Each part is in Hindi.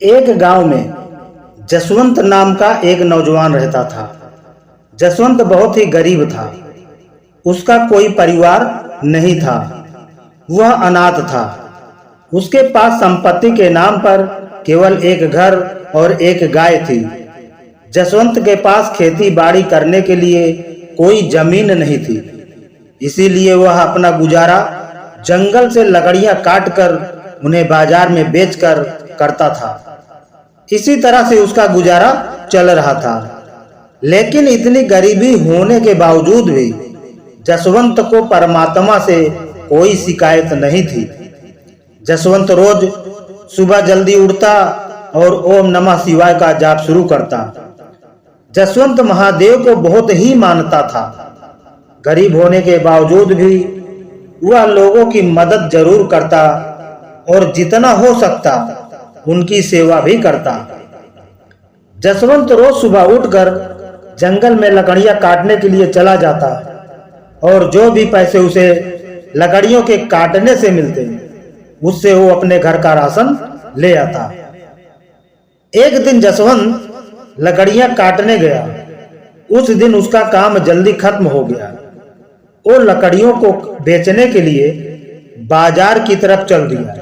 एक गांव में जसवंत नाम का एक नौजवान रहता था। जसवंत बहुत ही गरीब था। उसका कोई परिवार नहीं था। वह अनाथ था। उसके पास संपत्ति के नाम पर केवल एक घर और एक गाय थी। जसवंत के पास खेती बाड़ी करने के लिए कोई जमीन नहीं थी। इसीलिए वह अपना गुजारा जंगल से लकड़ियां काटकर उन्हें बाजार में बेचकर करता था। इसी तरह से उसका गुजारा चल रहा था। लेकिन इतनी गरीबी होने के बावजूद भी जसवंत को परमात्मा से कोई शिकायत नहीं थी। जसवंत रोज सुबह जल्दी उठता और ओम नमः शिवाय का जाप शुरू करता। जसवंत महादेव को बहुत ही मानता था। गरीब होने के बावजूद भी वह लोगों की मदद जरूर करता और जितना हो सकता उनकी सेवा भी करता। जसवंत रोज सुबह उठकर जंगल में लकड़ियां काटने के लिए चला जाता और जो भी पैसे उसे लकड़ियों के काटने से मिलते उससे वो अपने घर का राशन ले आता। एक दिन जसवंत लकड़ियां काटने गया। उस दिन उसका काम जल्दी खत्म हो गया। वो लकड़ियों को बेचने के लिए बाजार की तरफ चल दिया।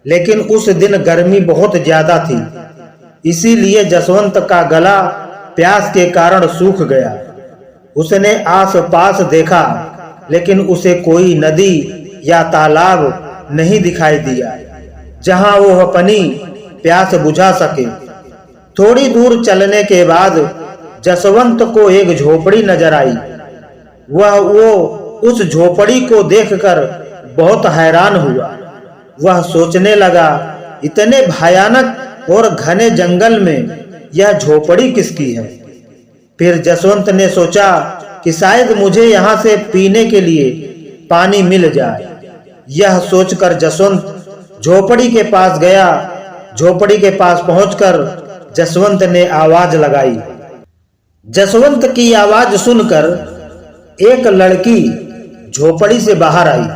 लेकिन उस दिन गर्मी बहुत ज्यादा थी। इसीलिए जसवंत का गला प्यास के कारण सूख गया। उसने आस-पास देखा लेकिन उसे कोई नदी या तालाब नहीं दिखाई दिया जहां वो अपनी प्यास बुझा सके। थोड़ी दूर चलने के बाद जसवंत को एक झोपड़ी नजर आई। वो उस झोपड़ी को देखकर बहुत हैरान हुआ। वह सोचने लगा, इतने भयानक और घने जंगल में यह झोपड़ी किसकी है। फिर जसवंत ने सोचा कि शायद मुझे यहाँ से पीने के लिए पानी मिल जाए। यह सोचकर जसवंत झोपड़ी के पास गया। झोपड़ी के पास पहुंचकर जसवंत ने आवाज लगाई। जसवंत की आवाज सुनकर एक लड़की झोपड़ी से बाहर आई।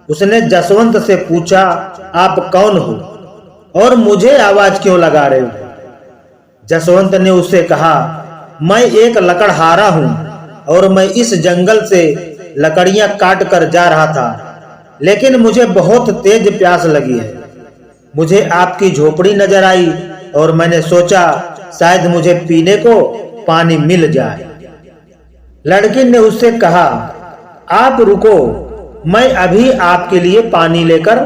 उसने जसवंत से पूछा, आप कौन हो और मुझे आवाज क्यों लगा रहे हो। जसवंत ने उससे कहा, मैं एक लकड़हारा हूं और मैं इस जंगल से लकड़ियां काट कर जा रहा था, लेकिन मुझे बहुत तेज प्यास लगी है। मुझे आपकी झोपड़ी नजर आई और मैंने सोचा शायद मुझे पीने को पानी मिल जाए। लड़की ने उससे कहा, आप रुको, मैं अभी आपके लिए पानी लेकर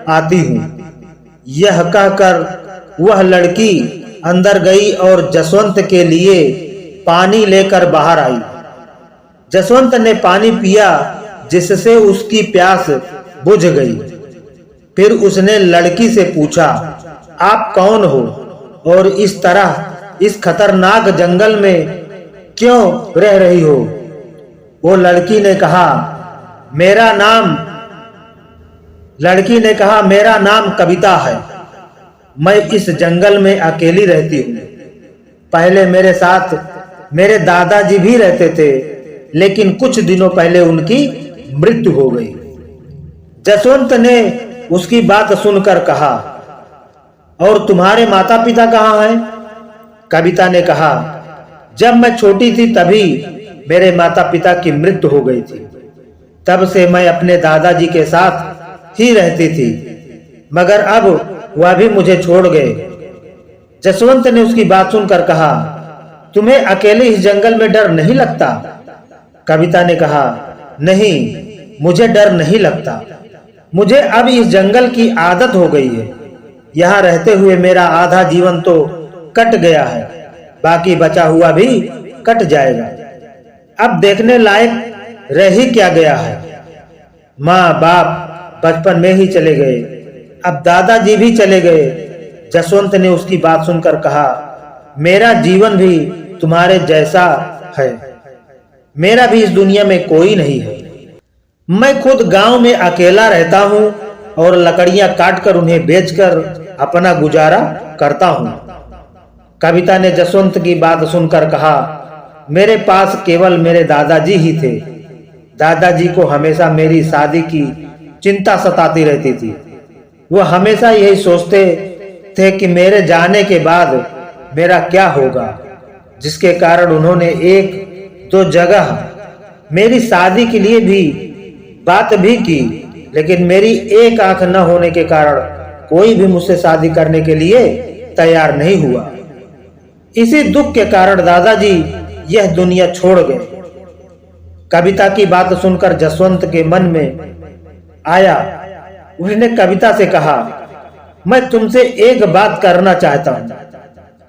आती हूं। यह कहकर वह लड़की अंदर गई और जसवंत के लिए पानी लेकर बाहर आई। जसवंत ने पानी पिया जिससे उसकी प्यास बुझ गई। फिर उसने लड़की से पूछा, आप कौन हो और इस तरह इस खतरनाक जंगल में क्यों रह रही हो। वो लड़की ने कहा, मेरा नाम कविता है। मैं इस जंगल में अकेली रहती हूँ। पहले मेरे साथ मेरे दादाजी भी रहते थे, लेकिन कुछ दिनों पहले उनकी मृत्यु हो गई। जसवंत ने उसकी बात सुनकर कहा, और तुम्हारे माता पिता कहाँ हैं? कविता ने कहा, जब मैं छोटी थी तभी मेरे माता पिता की मृत्यु हो गई थी। तब से मैं अपने दादाजी के साथ ही रहती थी, मगर अब वह भी मुझे छोड़ गए। जसवंत ने उसकी बात सुनकर कहा, तुम्हें अकेले इस जंगल में डर नहीं लगता? कविता ने कहा, नहीं, मुझे डर नहीं लगता। मुझे अब इस जंगल की आदत हो गई है। यहाँ रहते हुए मेरा आधा जीवन तो कट गया है, बाकी बचा हुआ भी कट जाएगा। अब देखने लायक रह ही क्या गया है। माँ बाप बचपन में ही चले गए, अब दादाजी भी चले गए। जसवंत ने उसकी बात सुनकर कहा, मेरा जीवन भी तुम्हारे जैसा है। मेरा भी इस दुनिया में कोई नहीं है। मैं खुद गांव में अकेला रहता हूँ और लकड़ियां काटकर उन्हें बेचकर अपना गुजारा करता हूँ। कविता ने जसवंत की बात सुनकर कहा, मेरे पास केवल मेरे दादाजी ही थे। दादाजी को हमेशा मेरी शादी की चिंता सताती रहती थी। वो हमेशा यही सोचते थे कि मेरे जाने के बाद मेरा क्या होगा, जिसके कारण उन्होंने एक दो जगह मेरी शादी के लिए भी बात भी की, लेकिन मेरी एक आंख न होने के कारण कोई भी मुझसे शादी करने के लिए तैयार नहीं हुआ। इसी दुख के कारण दादाजी यह दुनिया छोड़ गए। कविता की बात सुनकर जसवंत के मन में आया। उसने कविता से कहा, मैं तुमसे एक बात करना चाहता हूं,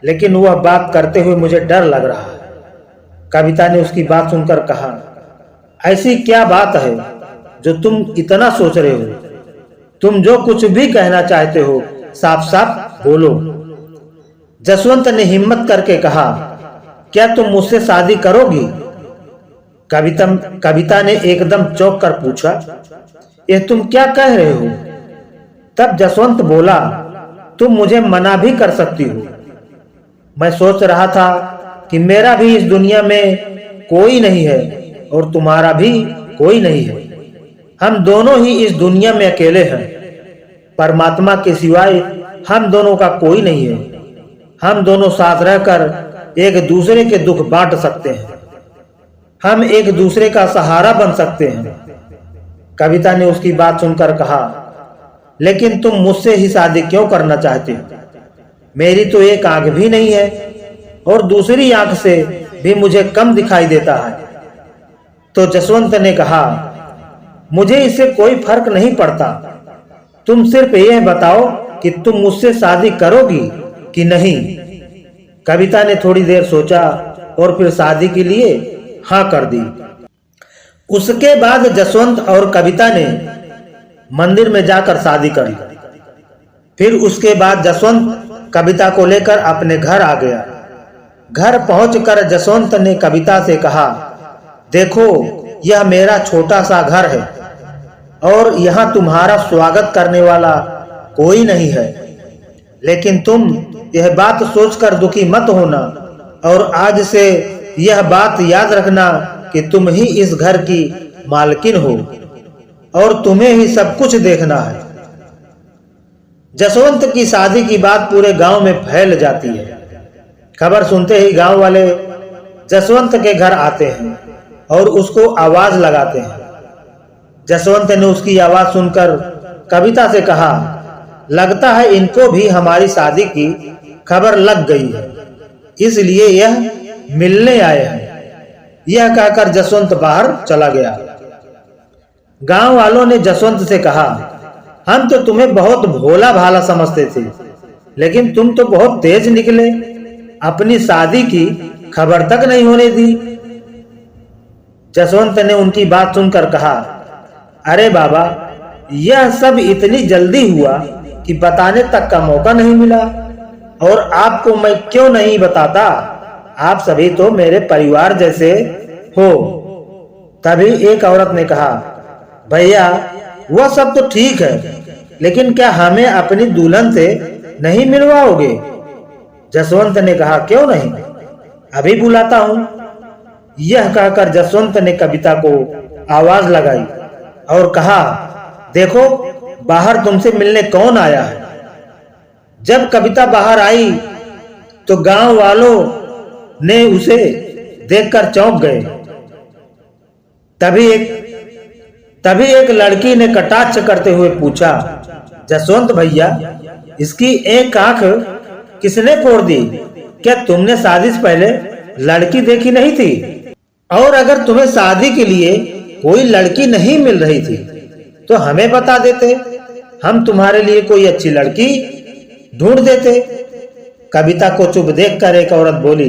लेकिन वह बात करते हुए मुझे डर लग रहा है। कविता ने उसकी बात सुनकर कहा, ऐसी क्या बात है जो तुम इतना सोच रहे हो? तुम जो कुछ भी कहना चाहते हो साफ साफ बोलो। जसवंत ने हिम्मत करके कहा, क्या तुम मुझसे शादी करोगी? कविता ने एकदम चौंक कर पूछा, यह तुम क्या कह रहे हो? तब जसवंत बोला, तुम मुझे मना भी कर सकती हो। मैं सोच रहा था कि मेरा भी इस दुनिया में कोई नहीं है और तुम्हारा भी कोई नहीं है। हम दोनों ही इस दुनिया में अकेले हैं। परमात्मा के सिवाय हम दोनों का कोई नहीं है। हम दोनों साथ रहकर एक दूसरे के दुख बांट सकते हैं। हम एक दूसरे का सहारा बन सकते हैं। कविता ने उसकी बात सुनकर कहा, लेकिन तुम मुझसे ही शादी क्यों करना चाहते हो? मेरी तो एक आंख भी नहीं है और दूसरी आंख से भी मुझे कम दिखाई देता है। तो जसवंत ने कहा, मुझे इससे कोई फर्क नहीं पड़ता। तुम सिर्फ यह बताओ कि तुम मुझसे शादी करोगी कि नहीं। कविता ने थोड़ी देर सोचा और फिर शादी के लिए हाँ कर दी। उसके बाद जसवंत और कविता ने मंदिर में जाकर शादी कर ली। फिर उसके बाद जसवंत कविता को लेकर अपने घर आ गया। घर पहुंचकर जसवंत ने कविता से कहा, देखो यह मेरा छोटा सा घर है और यहाँ तुम्हारा स्वागत करने वाला कोई नहीं है, लेकिन तुम यह बात सोचकर दुखी मत होना और आज से यह बात याद रखना कि तुम ही इस घर की मालकिन हो और तुम्हें ही सब कुछ देखना है। जसवंत की शादी की बात पूरे गांव में फैल जाती है। खबर सुनते ही गांव वाले जसवंत के घर आते हैं और उसको आवाज लगाते हैं। जसवंत ने उसकी आवाज सुनकर कविता से कहा, लगता है इनको भी हमारी शादी की खबर लग गई है, इसलिए यह मिलने आए हैं। यह कहकर जसवंत बाहर चला गया। गांव वालों ने जसवंत से कहा, हम तो तुम्हें बहुत भोला भाला समझते थे, लेकिन तुम तो बहुत तेज निकले। अपनी शादी की खबर तक नहीं होने दी। जसवंत ने उनकी बात सुनकर कहा, अरे बाबा, यह सब इतनी जल्दी हुआ कि बताने तक का मौका नहीं मिला, और आपको मैं क्यों नहीं बताता? आप सभी तो मेरे परिवार जैसे हो। तभी एक औरत ने कहा, भैया वह सब तो ठीक है, लेकिन क्या हमें अपनी दुल्हन से नहीं मिलवाओगे? जसवंत ने कहा, क्यों नहीं, अभी बुलाता हूं। यह कहकर जसवंत ने कविता को आवाज लगाई और कहा, देखो बाहर तुमसे मिलने कौन आया है। जब कविता बाहर आई तो गांव वालों ने उसे देखकर चौंक गए। तभी एक लड़की ने कटाक्ष करते हुए पूछा, जसवंत भैया, इसकी एक आंख किसने फोड़ दी? क्या तुमने शादी से पहले लड़की देखी नहीं थी? और अगर तुम्हें शादी के लिए कोई लड़की नहीं मिल रही थी तो हमें बता देते, हम तुम्हारे लिए कोई अच्छी लड़की ढूंढ देते। कविता को चुप देखकर एक औरत बोली,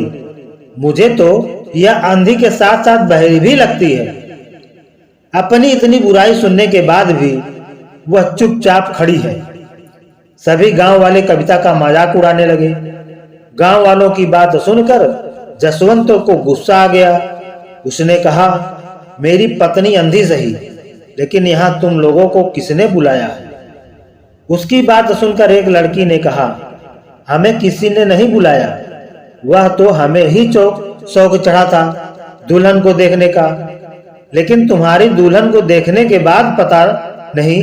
मुझे तो यह आंधी के साथ साथ बहरी भी लगती है। अपनी इतनी बुराई सुनने के बाद भी वह चुपचाप खड़ी है। सभी गांव वाले कविता का मजाक उड़ाने लगे। गांव वालों की बात सुनकर जसवंत को गुस्सा आ गया। उसने कहा, मेरी पत्नी अंधी सही, लेकिन यहाँ तुम लोगों को किसने बुलाया है? उसकी बात सुनकर एक लड़की ने कहा, हमें किसी ने नहीं बुलाया, वह तो हमें ही शौक चढ़ा था दुल्हन को देखने का, लेकिन तुम्हारी दुल्हन को देखने के बाद पता नहीं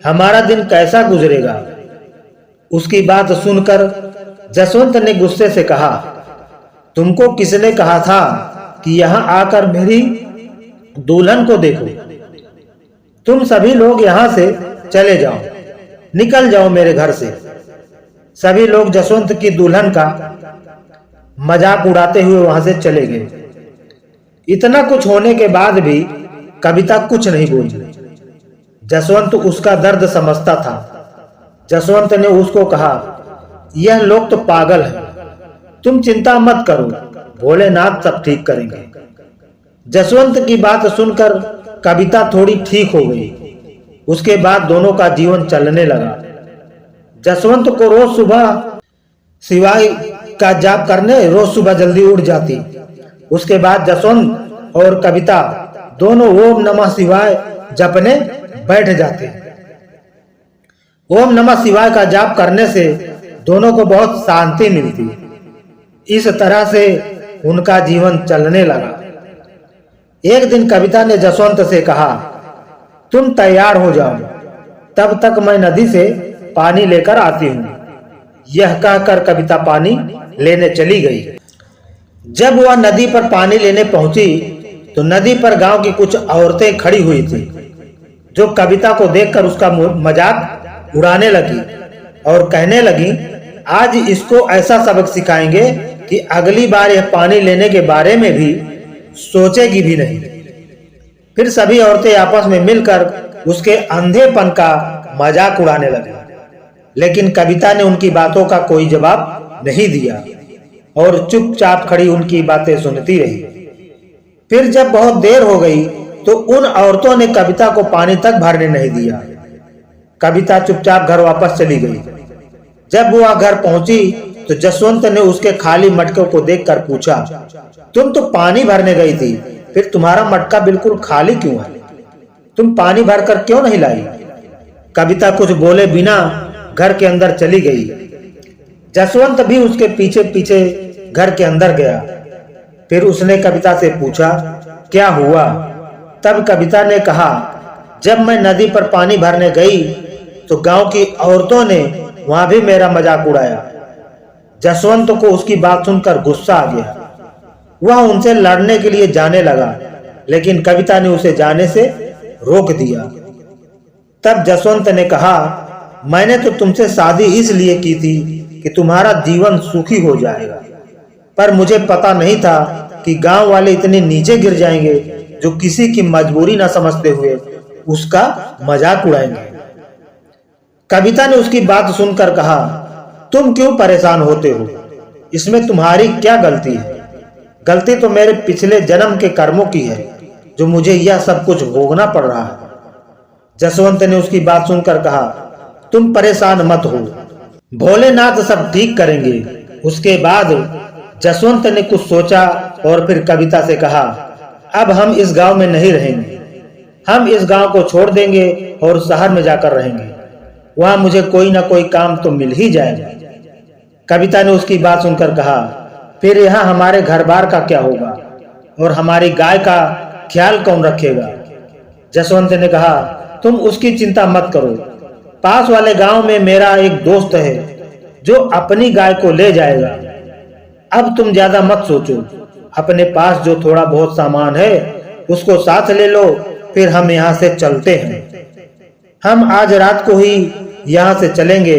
हमारा दिन कैसा गुजरेगा। उसकी बात सुनकर जसवंत ने गुस्से से कहा, तुमको किसने कहा था कि यहाँ आकर मेरी दुल्हन को देखो? तुम सभी लोग यहाँ से चले जाओ, निकल जाओ मेरे घर से। सभी लोग जसवंत की दुल्हन का मजाक उड़ाते हुए वहां से चले गए। इतना कुछ होने के बाद भी कविता कुछ नहीं बोली। जसवंत उसका दर्द समझता था। जसवंत ने उसको कहा, यह लोग तो पागल हैं, तुम चिंता मत करो, भोलेनाथ सब ठीक करेंगे। जसवंत की बात सुनकर कविता थोड़ी ठीक हो गई। उसके बाद दोनों का जीवन चलने लगा। जसवंत को रोज सुबह शिवाय का जाप करने रोज सुबह जल्दी उठ जाती। उसके बाद जसवंत और कविता दोनों ओम नमः शिवाय जपने बैठ जाते। ओम नमः शिवाय का जाप करने से दोनों को बहुत शांति मिलती। इस तरह से उनका जीवन चलने लगा। एक दिन कविता ने जसवंत से कहा, तुम तैयार हो जाओ, तब तक मैं नदी से पानी लेकर आती हूँ। यह कहकर कविता पानी लेने चली गई। जब वह नदी पर पानी लेने पहुंची तो नदी पर गांव की कुछ औरतें खड़ी हुई थी, जो कविता को देखकर उसका मजाक उड़ाने लगी और कहने लगी, आज इसको ऐसा सबक सिखाएंगे कि अगली बार यह पानी लेने के बारे में भी सोचेगी भी नहीं। फिर सभी औरतें आपस में मिलकर उसके अंधेपन का मजाक उड़ाने लगी, लेकिन कविता ने उनकी बातों का कोई जवाब नहीं दिया और चुपचाप खड़ी उनकी बातें सुनती रही। फिर जब बहुत देर हो गई तो उन औरतों ने कविता को पानी तक भरने नहीं दिया। कविता चुपचाप घर वापस चली गई। जब वह घर पहुंची तो जसवंत ने उसके खाली मटके को देखकर पूछा, तुम तो पानी भरने गई थी, फिर तुम्हारा मटका बिल्कुल खाली क्यों है? तुम पानी भरकर क्यों नहीं लाई? कविता कुछ बोले बिना घर के अंदर चली गई। जसवंत भी उसके पीछे पीछे घर के अंदर गया। फिर उसने कविता से पूछा, क्या हुआ? तब कविता ने कहा, जब मैं नदी पर पानी भरने गई तो गांव की औरतों ने वहां भी मेरा मजाक उड़ाया। जसवंत को उसकी बात सुनकर गुस्सा आ गया। वह उनसे लड़ने के लिए जाने लगा, लेकिन कविता ने उसे जाने से रोक दिया। तब जसवंत ने कहा, मैंने तो तुमसे शादी इसलिए की थी कि तुम्हारा जीवन सुखी हो जाएगा, पर मुझे पता नहीं था कि गांव वाले इतने नीचे गिर जाएंगे जो किसी की मजबूरी न समझते हुए उसका मजाक उड़ाएंगे। कविता ने उसकी बात सुनकर कहा, तुम क्यों परेशान होते हो? इसमें तुम्हारी क्या गलती है? गलती तो मेरे पिछले जन्म के कर्मों की है, जो मुझे यह सब कुछ भोगना पड़ रहा है। जसवंत ने उसकी बात सुनकर कहा, तुम परेशान मत हो, भोलेनाथ सब ठीक करेंगे। उसके बाद जसवंत ने कुछ सोचा और फिर कविता से कहा, अब हम इस गांव में नहीं रहेंगे, हम इस गांव को छोड़ देंगे और शहर में जाकर रहेंगे। वहां मुझे कोई ना कोई काम तो मिल ही जाएगा। कविता ने उसकी बात सुनकर कहा, फिर यहाँ हमारे घर बार का क्या होगा और हमारी गाय का ख्याल कौन रखेगा? जसवंत ने कहा, तुम उसकी चिंता मत करो, पास वाले गांव में मेरा एक दोस्त है जो अपनी गाय को ले जाएगा। अब तुम ज्यादा मत सोचो, अपने पास जो थोड़ा बहुत सामान है उसको साथ ले लो, फिर हम यहाँ से चलते हैं। हम आज रात को ही यहाँ से चलेंगे।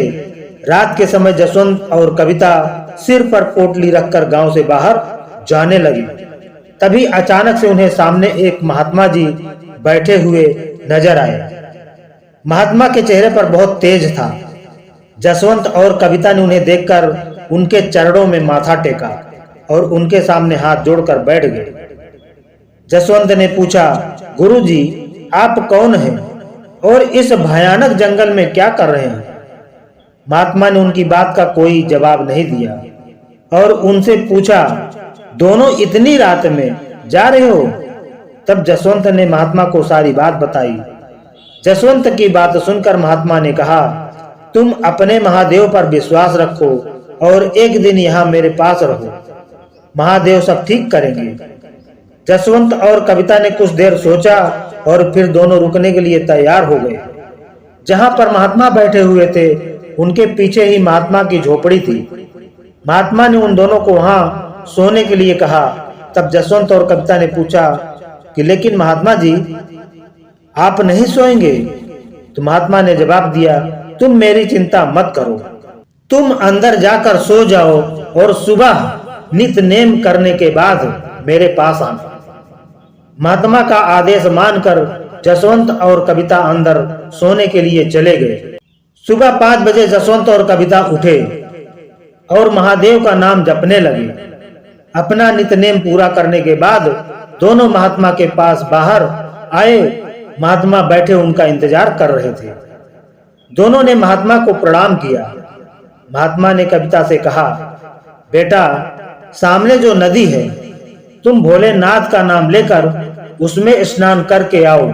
रात के समय जसवंत और कविता सिर पर पोटली रखकर गांव से बाहर जाने लगी। तभी अचानक से उन्हें सामने एक महात्मा जी बैठे हुए नजर आए। महात्मा के चेहरे पर बहुत तेज था। जसवंत और कविता ने उन्हें देखकर उनके चरणों में माथा टेका और उनके सामने हाथ जोड़कर बैठ गए। जसवंत ने पूछा, गुरुजी, आप कौन हैं और इस भयानक जंगल में क्या कर रहे हैं? महात्मा ने उनकी बात का कोई जवाब नहीं दिया और उनसे पूछा, दोनों इतनी रात में जा रहे हो? तब जसवंत ने महात्मा को सारी बात बताई। जसवंत की बात सुनकर महात्मा ने कहा, तुम अपने महादेव पर विश्वास रखो और एक दिन यहाँ मेरे पास रहो, महादेव सब ठीक करेंगे। जसवंत और कविता ने कुछ देर सोचा और फिर दोनों रुकने के लिए तैयार हो गए। जहां पर महात्मा बैठे हुए थे उनके पीछे ही महात्मा की झोपड़ी थी। महात्मा ने उन दोनों को वहां सोने के लिए कहा। तब जसवंत और कविता ने पूछा कि लेकिन महात्मा जी, आप नहीं सोएंगे? तो महात्मा ने जवाब दिया, तुम मेरी चिंता मत करो, तुम अंदर जाकर सो जाओ और सुबह नित्य नेम करने के बाद मेरे पास आना। महात्मा का आदेश मानकर जसवंत और कविता अंदर सोने के लिए चले गए। सुबह 5 बजे जसवंत और कविता उठे और महादेव का नाम जपने लगे। अपना नित्य नेम पूरा करने के बाद दोनों महात्मा के पास बाहर आए। महात्मा बैठे उनका इंतजार कर रहे थे। दोनों ने महात्मा को प्रणाम किया। महात्मा ने कविता से कहा, बेटा, सामने जो नदी है, तुम भोलेनाथ का नाम लेकर उसमें स्नान करके आओ।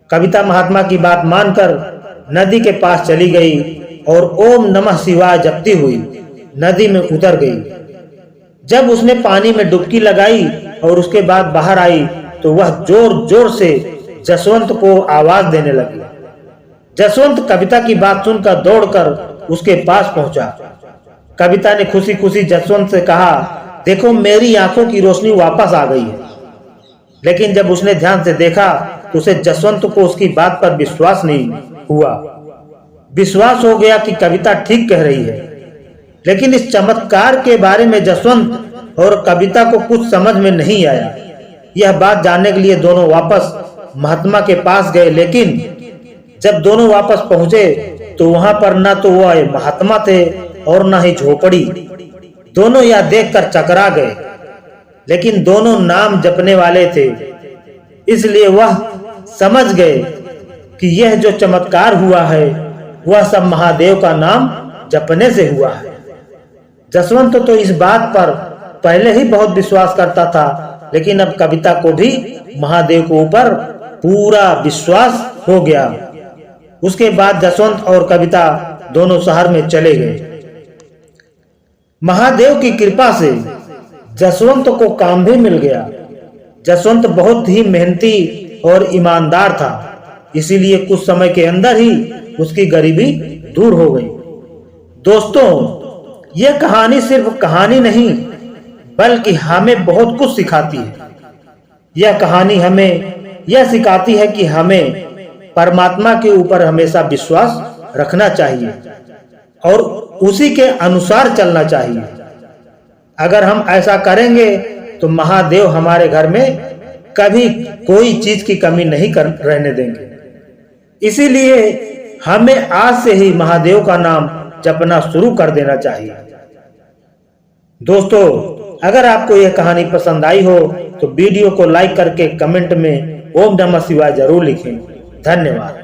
कविता महात्मा की बात मानकर नदी के पास चली गई और ओम नमः शिवाय जपती हुई नदी में उतर गई। जब उसने पानी में डुबकी लगाई और उसके बाद बाहर आई तो वह जोर जोर से जसवंत को आवाज देने लगी। जसवंत कविता की बात सुनकर दौड़कर उसके पास पहुंचा। कविता ने खुशी खुशी जसवंत से कहा, देखो मेरी आंखों की रोशनी वापस आ गई है। लेकिन जब उसने ध्यान से देखा तो उसे जसवंत को उसकी बात पर विश्वास नहीं हुआ। विश्वास हो गया कि कविता ठीक कह रही है, लेकिन इस चमत्कार के बारे में जसवंत और कविता को कुछ समझ में नहीं आया। यह बात जानने के लिए दोनों वापस महात्मा के पास गए, लेकिन जब दोनों वापस पहुंचे तो वहां पर ना तो वह महात्मा थे और ना ही झोपड़ी। दोनों यह देखकर चकरा गए, लेकिन दोनों नाम जपने वाले थे, इसलिए वह समझ गए कि यह जो चमत्कार हुआ है वह सब महादेव का नाम जपने से हुआ है। जसवंत तो इस बात पर पहले ही बहुत विश्वास करता था, लेकिन अब कविता को भी महादेव के ऊपर पूरा विश्वास हो गया। उसके बाद जसवंत और कविता दोनों शहर में चले गए। महादेव की कृपा से जसवंत को काम भी मिल गया। जसवंत बहुत ही मेहनती और ईमानदार था, इसीलिए कुछ समय के अंदर ही उसकी गरीबी दूर हो गई। दोस्तों, यह कहानी सिर्फ कहानी नहीं बल्कि हमें बहुत कुछ सिखाती है। यह कहानी हमें यह सिखाती है कि हमें परमात्मा के ऊपर हमेशा विश्वास रखना चाहिए और उसी के अनुसार चलना चाहिए। अगर हम ऐसा करेंगे तो महादेव हमारे घर में कभी कोई चीज की कमी नहीं रहने देंगे। इसीलिए हमें आज से ही महादेव का नाम जपना शुरू कर देना चाहिए। दोस्तों, अगर आपको यह कहानी पसंद आई हो तो वीडियो को लाइक करके कमेंट में ओम नमः शिवाय जरूर लिखें। धन्यवाद।